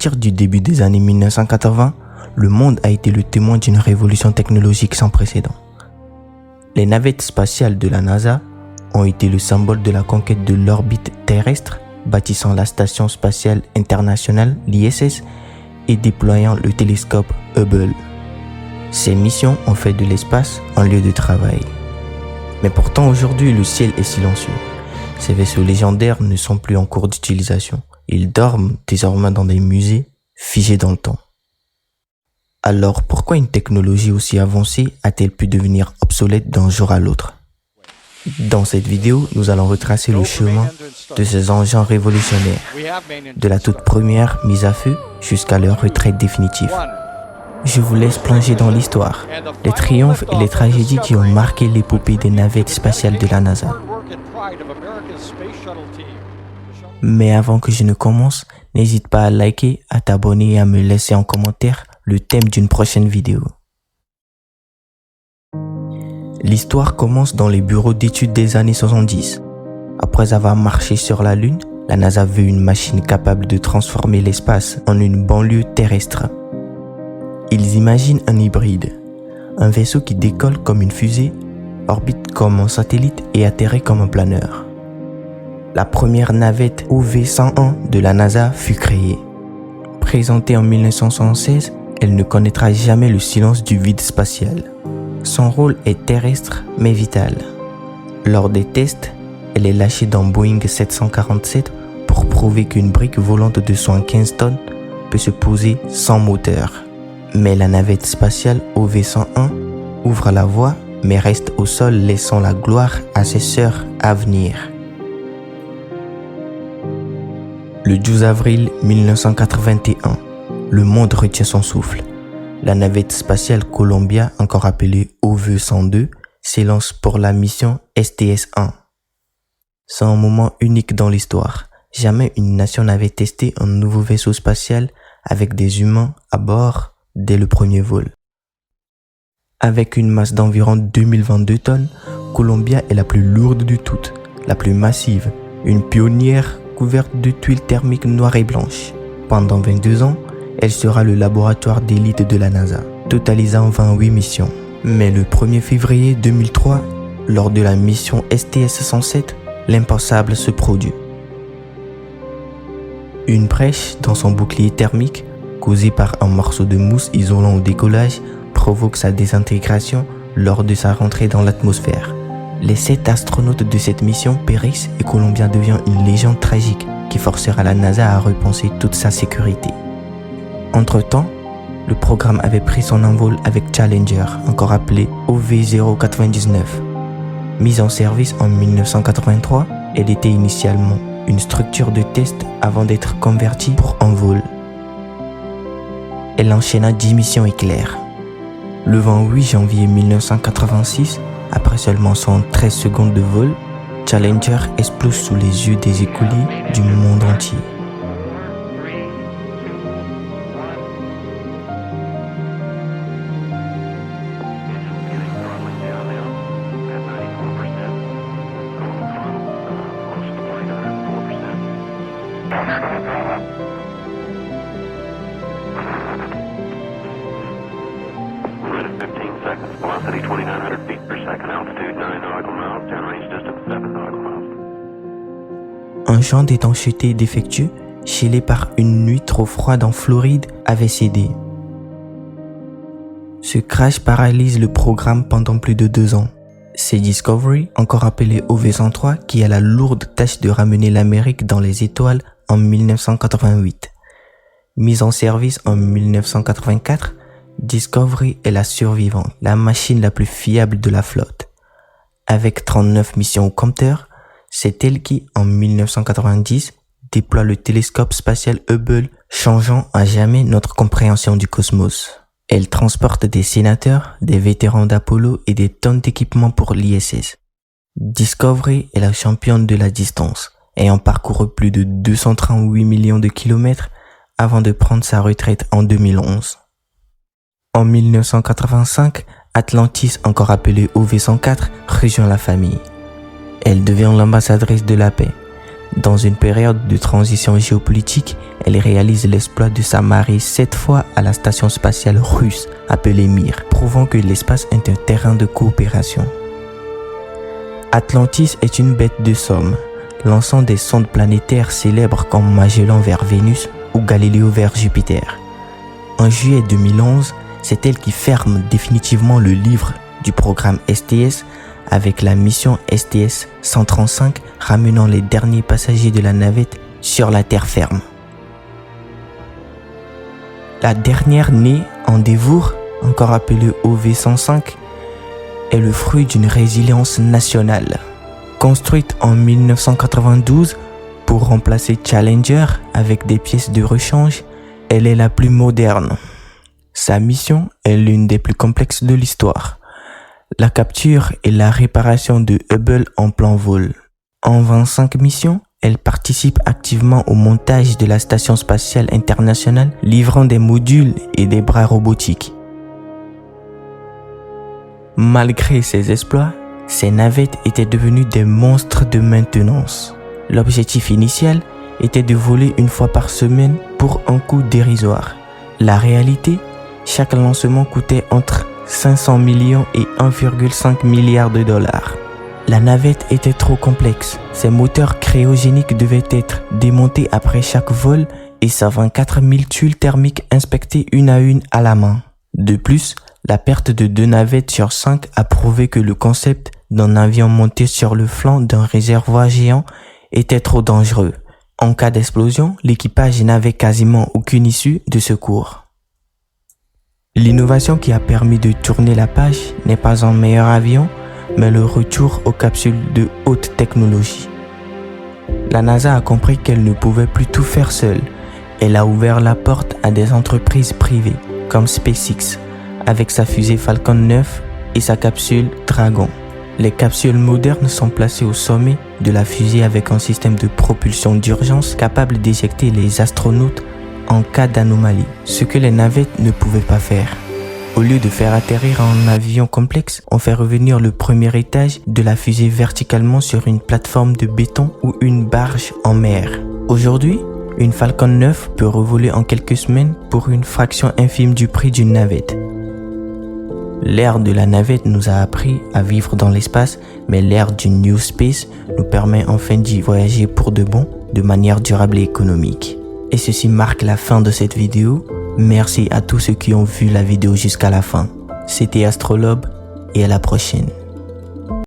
partir du début des années 1980, le monde a été le témoin d'une révolution technologique sans précédent. Les navettes spatiales de la NASA ont été le symbole de la conquête de l'orbite terrestre, bâtissant la Station spatiale internationale, l'ISS, et déployant le télescope Hubble. Ces missions ont fait de l'espace un lieu de travail. Mais pourtant aujourd'hui, le ciel est silencieux. Ces vaisseaux légendaires ne sont plus en cours d'utilisation. Ils dorment désormais dans des musées, figés dans le temps. Alors pourquoi une technologie aussi avancée a-t-elle pu devenir obsolète d'un jour à l'autre? Dans cette vidéo, nous allons retracer le chemin de ces engins révolutionnaires, de la toute première mise à feu jusqu'à leur retraite définitive. Je vous laisse plonger dans l'histoire, les triomphes et les tragédies qui ont marqué l'épopée des navettes spatiales de la NASA. Mais avant que je ne commence, n'hésite pas à liker, à t'abonner et à me laisser en commentaire le thème d'une prochaine vidéo. L'histoire commence dans les bureaux d'études des années 70. Après avoir marché sur la Lune, la NASA veut une machine capable de transformer l'espace en une banlieue terrestre. Ils imaginent un hybride, un vaisseau qui décolle comme une fusée, orbite comme un satellite et atterrit comme un planeur. La première navette OV-101 de la NASA fut créée. Présentée en 1976, elle ne connaîtra jamais le silence du vide spatial. Son rôle est terrestre mais vital. Lors des tests, elle est lâchée dans Boeing 747 pour prouver qu'une brique volante de 75 tonnes peut se poser sans moteur. Mais la navette spatiale OV-101 ouvre la voie mais reste au sol, laissant la gloire à ses sœurs à venir. Le 12 avril 1981, le monde retient son souffle. La navette spatiale Columbia, encore appelée OV-102, s'élance pour la mission STS-1. C'est un moment unique dans l'histoire. Jamais une nation n'avait testé un nouveau vaisseau spatial avec des humains à bord dès le premier vol. Avec une masse d'environ 2022 tonnes, Columbia est la plus lourde de toutes, la plus massive, une pionnière couverte de tuiles thermiques noires et blanches. Pendant 22 ans, elle sera le laboratoire d'élite de la NASA, totalisant 28 missions. Mais le 1er février 2003, lors de la mission STS-107, l'impensable se produit. Une brèche dans son bouclier thermique, causée par un morceau de mousse isolant au décollage, provoque sa désintégration lors de sa rentrée dans l'atmosphère. Les 7 astronautes de cette mission périssent et Columbia devient une légende tragique qui forcera la NASA à repenser toute sa sécurité. Entre-temps, le programme avait pris son envol avec Challenger, encore appelé OV-099. Mise en service en 1983, elle était initialement une structure de test avant d'être convertie pour un vol. Elle enchaîna 10 missions éclairs. Le 28 janvier 1986, après seulement 113 secondes de vol, Challenger explose sous les yeux des écoliers du monde entier. Velocity 2900 feet per second, altitude 9 nautical miles, turn range distance 7 nautical miles. Un champ d'étanchéité défectueux, scellé par une nuit trop froide en Floride, avait cédé. Ce crash paralyse le programme pendant plus de 2 ans. C'est Discovery, encore appelé OV-103, qui a la lourde tâche de ramener l'Amérique dans les étoiles en 1988. Mise en service en 1984, Discovery est la survivante, la machine la plus fiable de la flotte. Avec 39 missions au compteur, c'est elle qui, en 1990, déploie le télescope spatial Hubble, changeant à jamais notre compréhension du cosmos. Elle transporte des sénateurs, des vétérans d'Apollo et des tonnes d'équipements pour l'ISS. Discovery est la championne de la distance, ayant parcouru plus de 238 millions de kilomètres avant de prendre sa retraite en 2011. En 1985, Atlantis, encore appelée OV-104, rejoint la famille. Elle devient l'ambassadrice de la paix. Dans une période de transition géopolitique, elle réalise l'exploit de s'amarrer 7 fois à la station spatiale russe appelée Mir, prouvant que l'espace est un terrain de coopération. Atlantis est une bête de somme, lançant des sondes planétaires célèbres comme Magellan vers Vénus ou Galileo vers Jupiter. En juillet 2011, c'est elle qui ferme définitivement le livre du programme STS avec la mission STS-135 ramenant les derniers passagers de la navette sur la terre ferme. La dernière née en dévour, encore appelée OV-105, est le fruit d'une résilience nationale. Construite en 1992 pour remplacer Challenger avec des pièces de rechange, elle est la plus moderne. Sa mission est l'une des plus complexes de l'histoire. La capture et la réparation de Hubble en plein vol. En 25 missions, elle participe activement au montage de la Station spatiale internationale, livrant des modules et des bras robotiques. Malgré ses exploits, ces navettes étaient devenues des monstres de maintenance. L'objectif initial était de voler une fois par semaine pour un coût dérisoire. La réalité, chaque lancement coûtait entre 500 millions et 1,5 milliard de dollars. La navette était trop complexe. Ses moteurs cryogéniques devaient être démontés après chaque vol et sa 24 000 tuiles thermiques inspectées une à une à la main. De plus, la perte de 2 navettes sur 5 a prouvé que le concept d'un avion monté sur le flanc d'un réservoir géant était trop dangereux. En cas d'explosion, l'équipage n'avait quasiment aucune issue de secours. L'innovation qui a permis de tourner la page n'est pas un meilleur avion, mais le retour aux capsules de haute technologie. La NASA a compris qu'elle ne pouvait plus tout faire seule. Elle a ouvert la porte à des entreprises privées, comme SpaceX, avec sa fusée Falcon 9 et sa capsule Dragon. Les capsules modernes sont placées au sommet de la fusée avec un système de propulsion d'urgence capable d'éjecter les astronautes en cas d'anomalie, ce que les navettes ne pouvaient pas faire. Au lieu de faire atterrir un avion complexe, on fait revenir le premier étage de la fusée verticalement sur une plateforme de béton ou une barge en mer. Aujourd'hui, une Falcon 9 peut revoler en quelques semaines pour une fraction infime du prix d'une navette. L'ère de la navette nous a appris à vivre dans l'espace, mais l'ère du New Space nous permet enfin d'y voyager pour de bon, de manière durable et économique. Et ceci marque la fin de cette vidéo. Merci à tous ceux qui ont vu la vidéo jusqu'à la fin. C'était Astrolabe et à la prochaine.